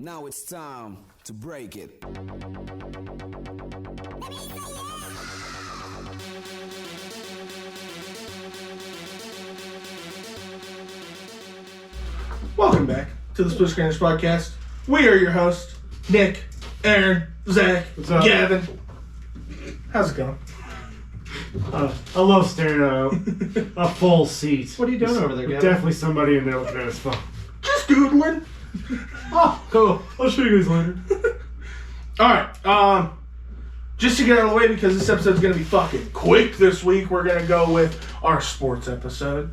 Now it's time to break it. Welcome back to the SplitScreeners podcast. We are your hosts, Nick, Aaron, Zach, Gavin. How's it going? I love staring at a full seat. What are you doing over there, Gavin? Definitely somebody in there looking at his phone. Just doodling. Oh, cool. I'll show you guys later. Alright, just to get out of the way, because this episode's going to be fucking quick this week, we're going to go with our sports episode.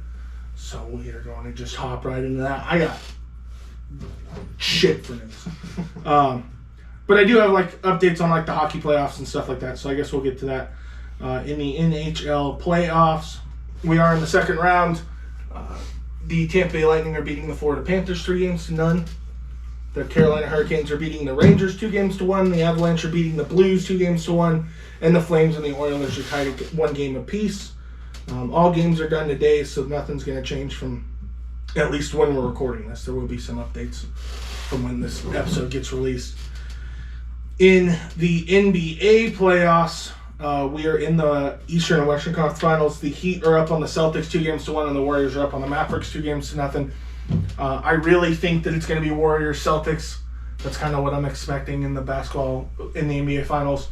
So we are going to just hop right into that. I got shit for news. But I do have updates on the hockey playoffs and stuff like that, so I guess we'll get to that. In the NHL playoffs, we are in the second round. The Tampa Bay Lightning are beating the Florida Panthers 3-0. The Carolina Hurricanes are beating the Rangers 2-1. The Avalanche are beating the Blues 2-1. And the Flames and the Oilers are tied at 1 game apiece. All games are done today, so nothing's going to change from at least when we're recording this. There will be some updates from when this episode gets released. In the NBA playoffs, we are in the Eastern and Western Conference Finals. The Heat are up on the Celtics 2-1, and the Warriors are up on the Mavericks 2-0. I really think that it's going to be Warriors-Celtics. That's kind of what I'm expecting in the basketball, in the NBA Finals.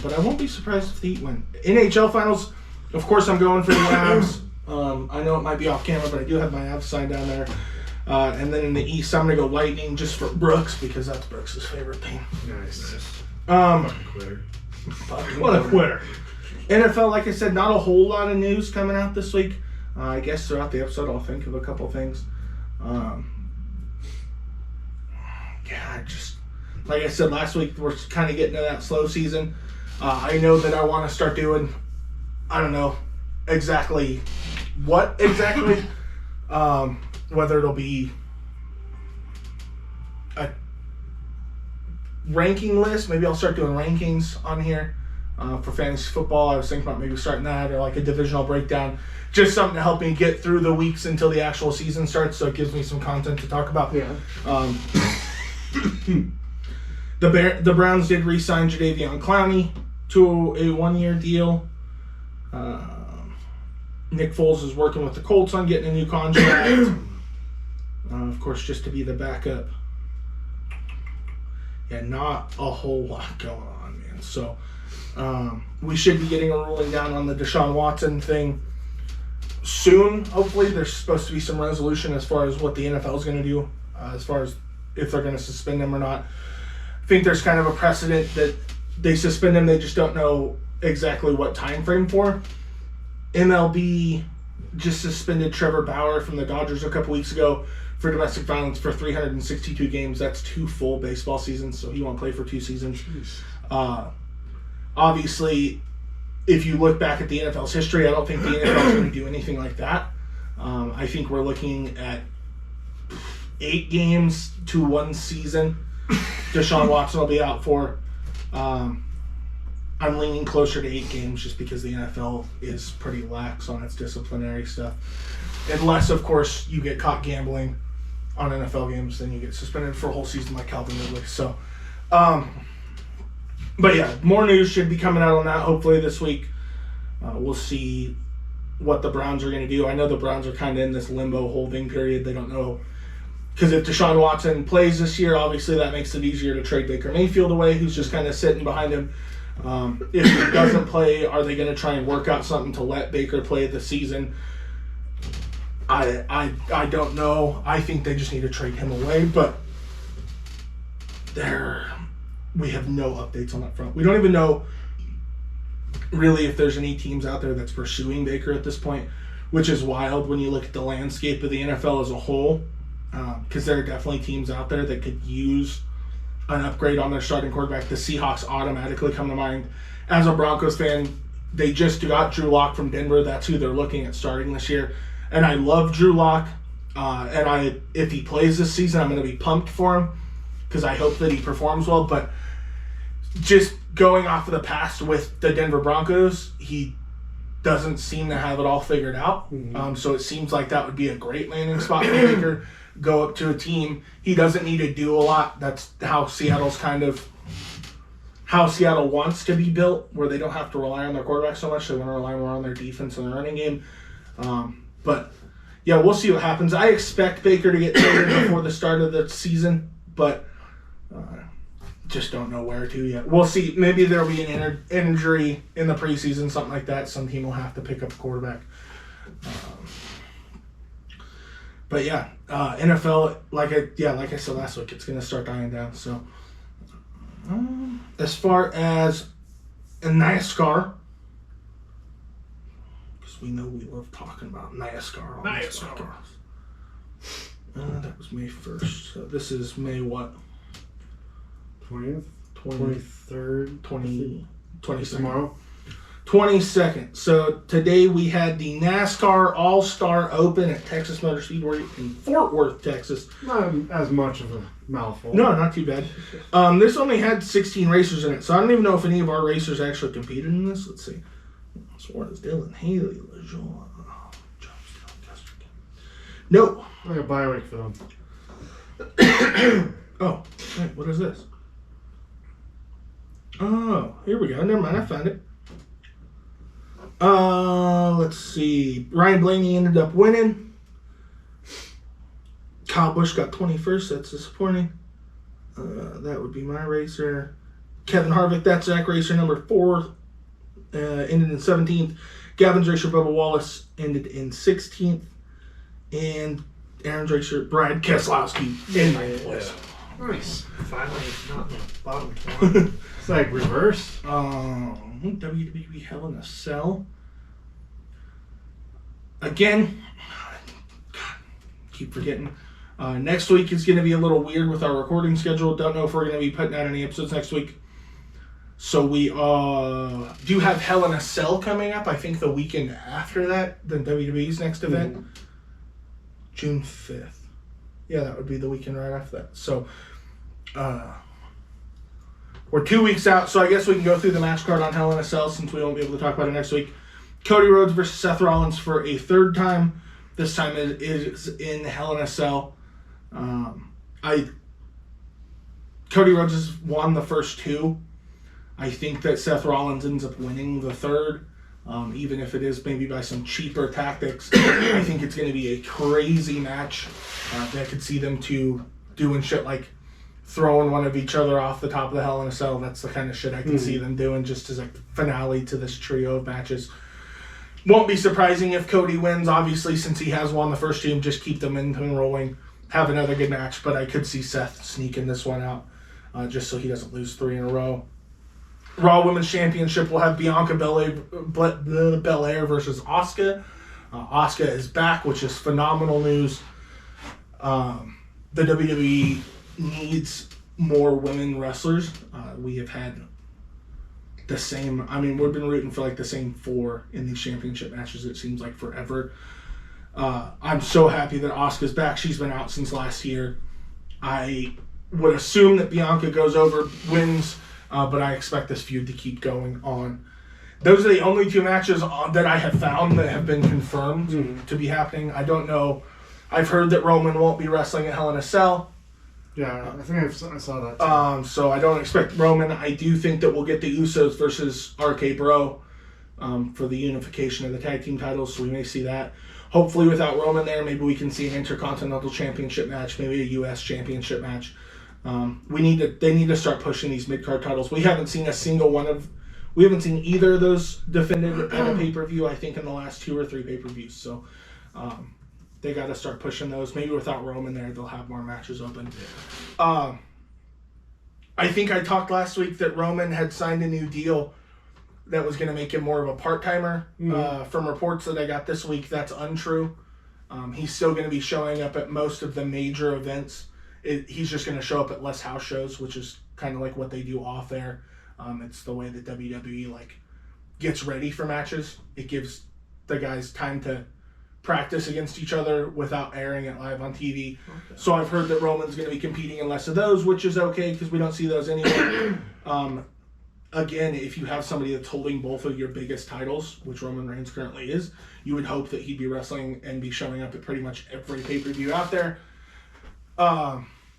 But I won't be surprised if the Heat win. NHL Finals, of course, I'm going for the Avs. I know it might be off camera, but I do have my Avs sign down there. And then in the East, I'm going to go Lightning just for Brooks, because that's Brooks' favorite team. Nice. Quitter. What a quitter. NFL, like I said, not a whole lot of news coming out this week. I guess throughout the episode I'll think of a couple things. Just like I said last week, we're kind of getting to that slow season. I know that I want to start doing, I don't know exactly what exactly, whether it'll be a ranking list. Maybe I'll start doing rankings on here for fantasy football. I was thinking about maybe starting that, or a divisional breakdown. Just something to help me get through the weeks until the actual season starts, so it gives me some content to talk about. Yeah. The Browns did re-sign Jadeveon Clowney to a 1-year deal. Nick Foles is working with the Colts on getting a new contract. Of course, just to be the backup. Yeah, not a whole lot going on, man. So, we should be getting a ruling down on the Deshaun Watson thing soon. Hopefully, there's supposed to be some resolution as far as what the NFL is going to do, as far as if they're going to suspend him or not. I think there's kind of a precedent that they suspend him, they just don't know exactly what time frame for. MLB just suspended Trevor Bauer from the Dodgers a couple weeks ago for domestic violence for 362 games. That's 2 full baseball seasons, so he won't play for 2 seasons. Obviously, if you look back at the NFL's history, I don't think the NFL is going to do anything like that. I think we're looking at 8 games to 1 season. Deshaun Watson will be out for. I'm leaning closer to 8 games just because the NFL is pretty lax on its disciplinary stuff. Unless, of course, you get caught gambling on NFL games, then you get suspended for a whole season like Calvin Ridley. So, but yeah, more news should be coming out on that hopefully this week. We'll see what the Browns are going to do. I know the Browns are kind of in this limbo holding period. They don't know. Because if Deshaun Watson plays this year, obviously that makes it easier to trade Baker Mayfield away, who's just kind of sitting behind him. If he doesn't play, are they going to try and work out something to let Baker play the season? I don't know. I think they just need to trade him away, but we have no updates on that front. We don't even know really if there's any teams out there that's pursuing Baker at this point, which is wild when you look at the landscape of the NFL as a whole, because there are definitely teams out there that could use an upgrade on their starting quarterback. The Seahawks automatically come to mind. As a Broncos fan, they just got Drew Lock from Denver. That's who they're looking at starting this year. And I love Drew Lock. And if he plays this season, I'm going to be pumped for him because I hope that he performs well. But just going off of the past with the Denver Broncos, he doesn't seem to have it all figured out. So it seems like that would be a great landing spot for Baker. go up to a team. He doesn't need to do a lot. That's how Seattle wants to be built, where they don't have to rely on their quarterback so much. They want to rely more on their defense and their running game. But yeah, we'll see what happens. I expect Baker to get traded before the start of the season, but just don't know where to yet. We'll see. Maybe there'll be an injury in the preseason, something like that. Some team will have to pick up a quarterback. But yeah, NFL, like I said last week, it's going to start dying down. So as far as NASCAR, because we know we love talking about NASCAR. That was May 1st. So this is May what? 20th? 23rd? 22nd. Tomorrow? 22nd. So today we had the NASCAR All-Star Open at Texas Motor Speedway in Fort Worth, Texas. Not as much of a mouthful. No, not too bad. This only had 16 racers in it, so I don't even know if any of our racers actually competed in this. Let's see. Suarez, Dylan, Haley, LeJean, no. Like a bye week for them. Oh, wait, what is this? Oh, here we go. Never mind, I found it. Let's see. Ryan Blaney ended up winning. Kyle Busch got 21st. That's disappointing. That would be my racer. Kevin Harvick, that's Zach racer number 4. Ended in 17th. Gavin's racer Bubba Wallace ended in 16th. And Aaron's racer Brad Keselowski in 9th place. Nice. Finally, not in the bottom 20. It's like reverse. WWE Hell in a Cell. Again, God, keep forgetting. Next week is going to be a little weird with our recording schedule. Don't know if we're going to be putting out any episodes next week. So we do have Hell in a Cell coming up. I think the weekend after that, the WWE's next event. June 5th. Yeah, that would be the weekend right after that. So, we're 2 weeks out, so I guess we can go through the match card on Hell in a Cell since we won't be able to talk about it next week. Cody Rhodes versus Seth Rollins for a third time. This time it is in Hell in a Cell. Cody Rhodes has won the first 2. I think that Seth Rollins ends up winning the third. Even if it is maybe by some cheaper tactics. I think it's going to be a crazy match. I could see them two doing shit like throwing one of each other off the top of the Hell in a Cell. That's the kind of shit I can see them doing just as a finale to this trio of matches. Won't be surprising if Cody wins, obviously, since he has won the first team. Just keep them in and rolling. Have another good match, but I could see Seth sneaking this one out just so he doesn't lose 3 in a row. Raw Women's Championship will have Bianca Belair versus Asuka. Asuka is back, which is phenomenal news. The WWE needs more women wrestlers. We have had the same... I mean, we've been rooting for like the same 4 in these championship matches, it seems like forever. I'm so happy that Asuka's back. She's been out since last year. I would assume that Bianca goes over, wins... but I expect this feud to keep going on. Those are the only 2 matches that I have found that have been confirmed to be happening. I don't know. I've heard that Roman won't be wrestling at Hell in a Cell. Yeah, I think I saw that too. So I don't expect Roman. I do think that we'll get the Usos versus RK Bro for the unification of the tag team titles, so we may see that. Hopefully without Roman there, maybe we can see an Intercontinental Championship match, maybe a U.S. Championship match. They need to start pushing these mid-card titles. We haven't seen either of those defended at a pay-per-view, I think, in the last 2 or 3 pay-per-views. So, they got to start pushing those. Maybe without Roman there, they'll have more matches open. I think I talked last week that Roman had signed a new deal that was going to make him more of a part-timer. From reports that I got this week, that's untrue. He's still going to be showing up at most of the major events. He's just going to show up at less house shows, which is kind of like what they do off there. It's the way that WWE gets ready for matches. It gives the guys time to practice against each other without airing it live on TV. Okay. So I've heard that Roman's going to be competing in less of those, which is okay because we don't see those anyway. Again, if you have somebody that's holding both of your biggest titles, which Roman Reigns currently is, you would hope that he'd be wrestling and be showing up at pretty much every pay-per-view out there.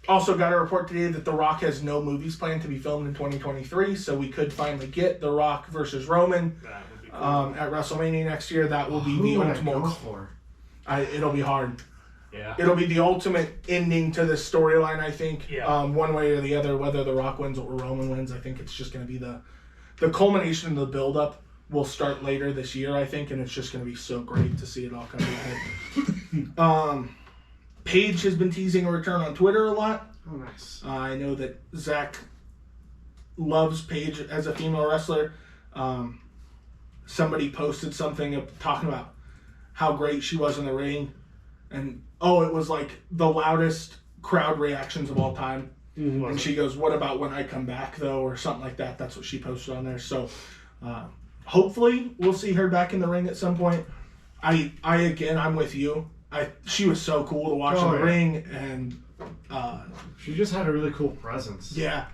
Also got a report today that The Rock has no movies planned to be filmed in 2023, so we could finally get The Rock versus Roman That would be cool. at WrestleMania next year. That will be Who the would I go ultimate. for? It'll be hard. Yeah. It'll be the ultimate ending to this storyline, I think. Yeah. One way or the other, whether The Rock wins or Roman wins, I think it's just going to be the culmination of the build-up will start later this year, I think, and it's just going to be so great to see it all come together. Paige has been teasing a return on Twitter a lot. Oh, nice. I know that Zach loves Paige as a female wrestler. Somebody posted something talking about how great she was in the ring. And, it was like the loudest crowd reactions of all time. Mm-hmm. And she goes, what about when I come back, though, or something like that. That's what she posted on there. So, hopefully, we'll see her back in the ring at some point. I'm with you. She was so cool to watch in the ring, and she just had a really cool presence. yeah,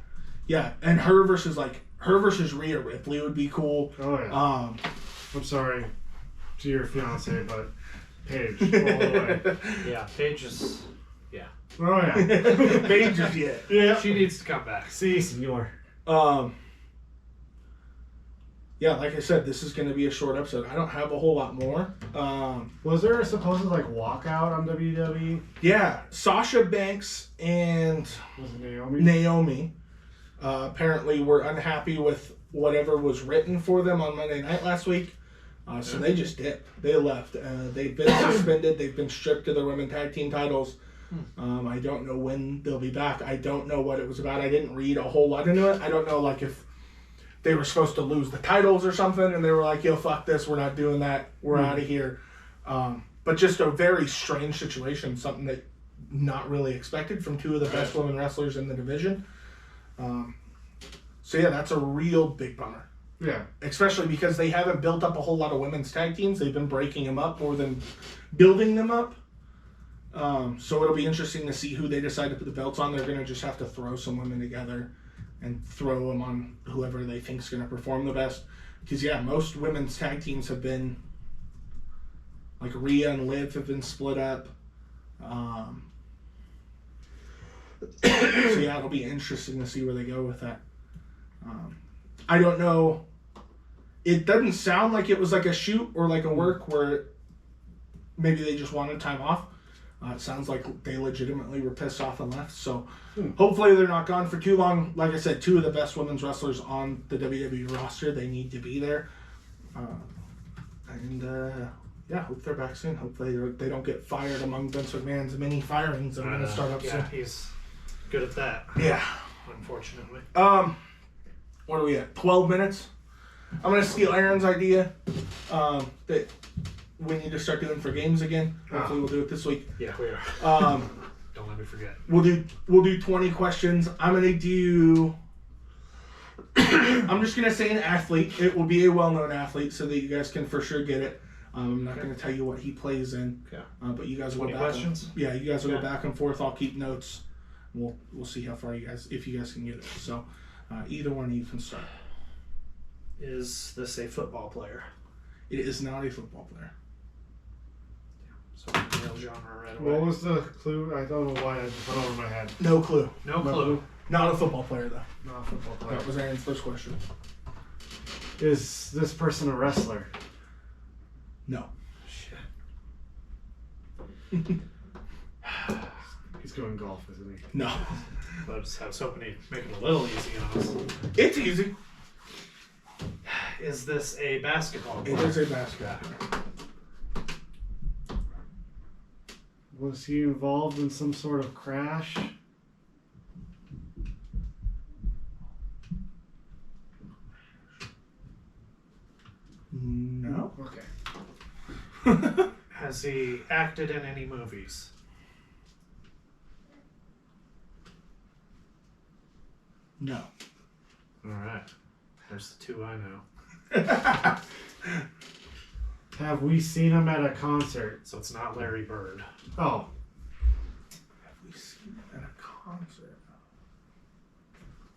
and her versus Rhea Ripley would be cool. Oh yeah. I'm sorry to your fiance, but Paige all the way. Yeah, Paige is... Yeah. Oh yeah. Paige is yeah. Yeah. She needs to come back. Si, senor. Yeah, like I said, this is going to be a short episode. I don't have a whole lot more. Was there a supposed walkout on WWE? Yeah, Sasha Banks and Was it Naomi? Naomi apparently were unhappy with whatever was written for them on Monday night last week. So they just dipped. They left. They've been suspended. They've been stripped of their women tag team titles. I don't know when they'll be back. I don't know what it was about. I didn't read a whole lot into it. I don't know if they were supposed to lose the titles or something, and they were like, yo, fuck this, we're not doing that, we're out of here. But just a very strange situation, something that not really expected from two of the best women wrestlers in the division. So yeah, that's a real big bummer. Yeah. Especially because they haven't built up a whole lot of women's tag teams. They've been breaking them up more than building them up. So it'll be interesting to see who they decide to put the belts on. They're going to just have to throw some women together and throw them on whoever they think is going to perform the best. Because, yeah, most women's tag teams have been, like Rhea and Liv have been split up. So, yeah, it'll be interesting to see where they go with that. I don't know. It doesn't sound like it was like a shoot or like a work where maybe they just wanted time off. It sounds like they legitimately were pissed off and left. So hopefully they're not gone for too long. Like I said, two of the best women's wrestlers on the WWE roster. They need to be there. Yeah, hope they're back soon. Hopefully they don't get fired among Vince McMahon's many firings that are going to start up soon. Yeah, he's good at that. Yeah. Unfortunately. What are we at? 12 minutes? I'm going to steal Aaron's idea that we need to start doing for games again. Hopefully we'll do it this week. Yeah, we are. Don't let me forget. We'll do 20 questions. I'm going to do... I'm just going to say an athlete. It will be a well-known athlete so that you guys can for sure get it. I'm not going to tell you what he plays in. Okay. But you guys will 20 go back. questions? You guys will go back and forth. I'll keep notes. We'll see how far if you guys can get it. So either one of you can start. Is this a football player? It is not a football player. So male genre right away. What was the clue? I don't know why I just went over my head. No clue. No clue. Not a football player, though. Not a football player. That was Aaron's first question. Is this person a wrestler? No. Shit. He's going golf, isn't he? No. I was hoping he'd make it a little easy on us. It's easy. Is this a basketball It player? is a basketball player. Was he involved in some sort of crash? No. Okay. Has he acted in any movies? No. Alright. There's the two I know. Have we seen him at a concert? So it's not Larry Bird. Oh. Have we seen him at a concert?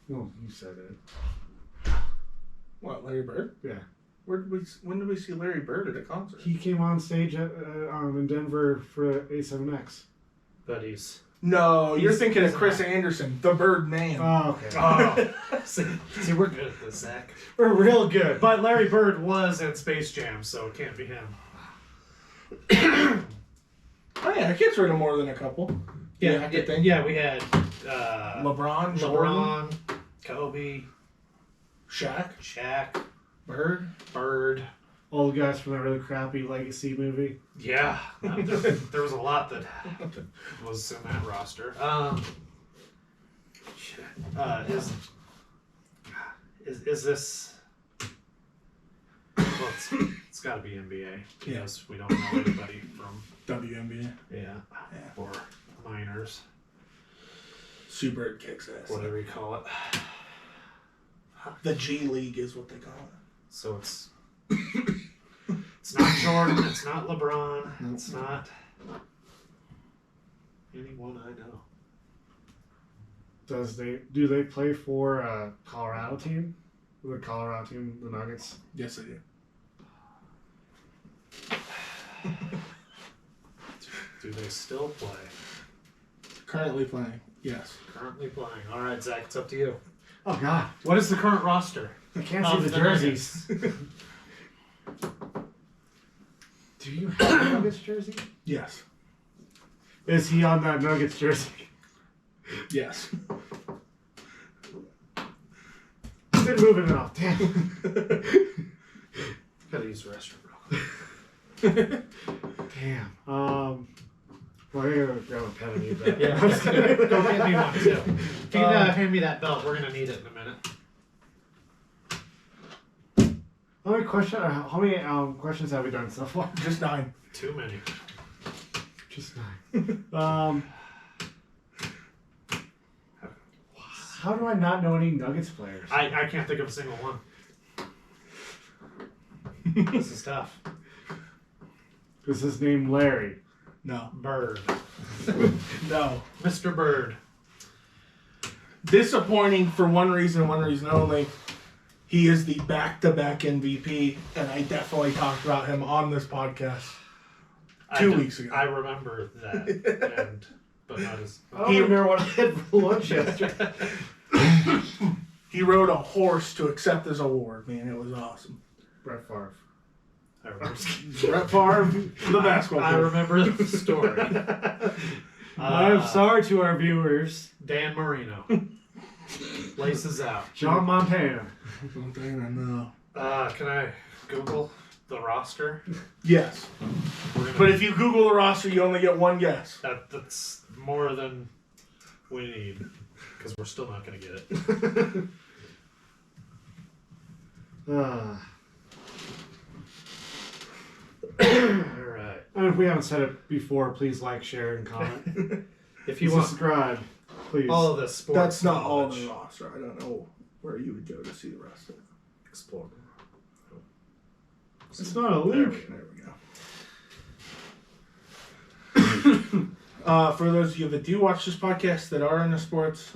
Well, you said it. What, Larry Bird? Yeah. When did we see Larry Bird at a concert? He came on stage in Denver for A7X. But he's No, you're thinking of Chris Anderson, the Birdman. Oh, okay. Oh. See, we're good at this, Zach. We're real good. But Larry Bird was in Space Jam, so it can't be him. Oh yeah, it gets rid of more than a couple. Yeah, we had LeBron, Jordan, LeBron, Kobe, Shaq, Bird. Old guys from that really crappy Legacy movie. Yeah, there was a lot that was in that roster. Is this? Well, it's got to be NBA because we don't know anybody from WNBA. Yeah, or minors, Super kicks ass. whatever you call it. The G League is what they call it. So it's not Jordan, it's not LeBron, it's not anyone I know. Do they play for a Colorado team? The Colorado team, the Nuggets? Yes, they do. Do they still play? Currently playing. Yes. Currently playing. All right, Zach, it's up to you. Oh, God. What is the current roster? I can't Of see the the jerseys. Do you have a Nuggets jersey? Yes. Is he on that Nuggets jersey? Yes. Didn't move it enough. Damn. Gotta use the restroom real quick. Damn. Well, I gotta grab a pen and use that. Yeah, go get me one too. If you hand me that belt, we're gonna need it in a minute. How many questions have we done so far? Just 9. Too many. Just 9. How do I not know any Nuggets players? I can't think of a single one. This is tough. Is his name Larry? No. Bird. No. Mr. Bird. Disappointing for one reason only. He is the back-to-back MVP, and I definitely talked about him on this podcast 2 weeks ago. I remember that, but not as. I don't remember what I had for lunch yesterday. He rode a horse to accept his award, man. It was awesome. Brett Favre. I remember. Brett Favre, the basketball I player. remember the story. I'm sorry to our viewers. Dan Marino. Laces out. John Montana. No. Can I Google the roster? Yes. But if you Google the roster, you only get one guess. That's more than we need, because we're still not going to get it. All right. And if we haven't said it before, please like, share, and comment. If you want subscribe, please. all of this sports That's not all knowledge, the roster. I don't know where you would go to see the rest of it. explore. It's not a There leak. we go. For those of you that do watch this podcast that are into sports,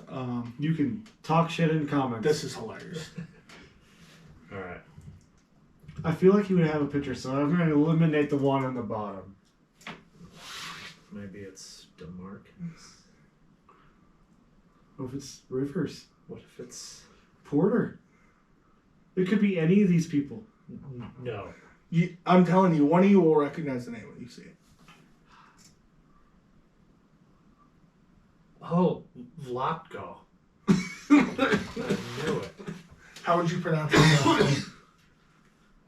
You can talk shit in comments. this is hilarious. All right. I feel like you would have a picture, so I'm going to eliminate the one on the bottom. Maybe it's DeMarcus. What if it's Rivers? What if it's Porter? It could be any of these people. no? I'm telling you, one of you will recognize the name when you see it. Oh, Vlatko. I knew it. How would you pronounce it?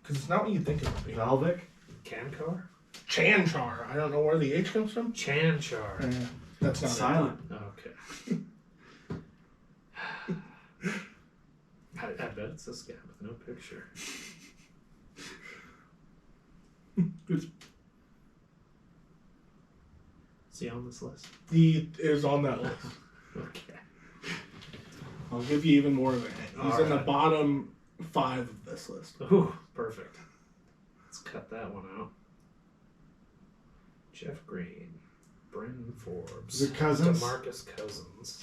Because it's not what you think it would be. Valvik? Kankar? Chanchar. I don't know where the H comes from. Chanchar. That's not Silent. Okay. I bet it's this guy with no picture. It's Is he on this list? He is on that list. Okay. I'll give you even more of it. He's in the Alright. bottom 5 of this list. Ooh, perfect. Let's cut that one out. Jeff Green, Brendan Forbes, Is it Cousins? DeMarcus Cousins.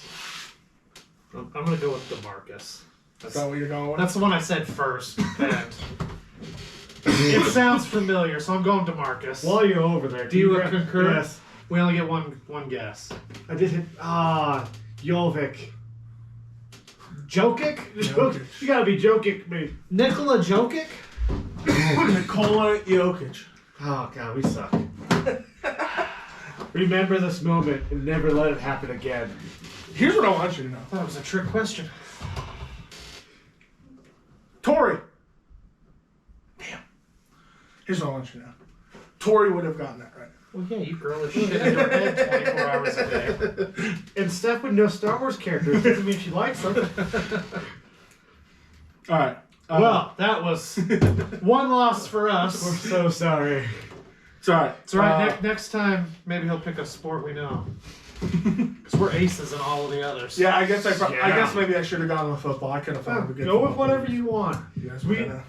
I'm gonna go with DeMarcus. Is that what you're going with? That's the one I said first, and it sounds familiar, so I'm going DeMarcus. While you're over there, Do you grab- concur? Yes. We only get one guess. I did hit. Jovic. Jokic? Jokic. You gotta be Jokic, me. Nikola Jokic? Nikola Jokic. Oh god, we suck. Remember this moment and never let it happen again. Here's what I want you to know. That was a trick question. Tori. Damn. Here's what I want you to know. Tori would have gotten that right. Well, yeah, you girl is shit in her head 24 hours a day. And Steph would know Star Wars characters. Doesn't mean she likes them. All right. Well, that was one loss for We're us. so sorry. It's all right. It's all right. Next time, maybe he'll pick a sport we know. Because we're aces in all of the others. Yeah, I guess I Yeah. guess maybe I should have gone with football. I could have found a good Go with football whatever game. you want. You guys We- kinda-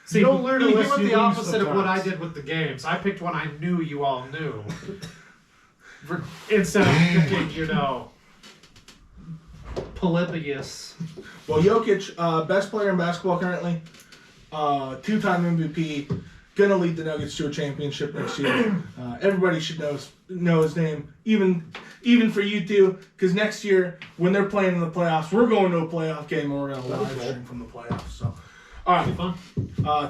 See, don't learn You unless went you the lose opposite of what I sometimes. did with the games. I picked one I knew you all knew. Instead of Picking, Polybius. Well, Jokic, best player in basketball currently, two-time MVP, gonna lead the Nuggets to a championship next year. Everybody should know his name, even for you two, because next year when they're playing in the playoffs, we're going to a playoff game and we're gonna live stream from the playoffs. So, all right, Fun.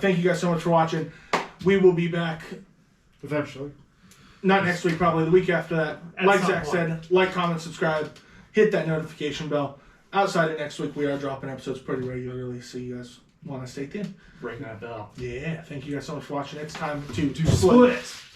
thank you guys so much for watching. We will be back. eventually. Not next week, probably the week after that. At Like some Zach point. said, like, comment, subscribe, hit that notification bell. Outside of next week, we are dropping episodes pretty regularly, so you guys want to stay tuned. Ring that bell. Yeah, thank you guys so much for watching. It's time to Split.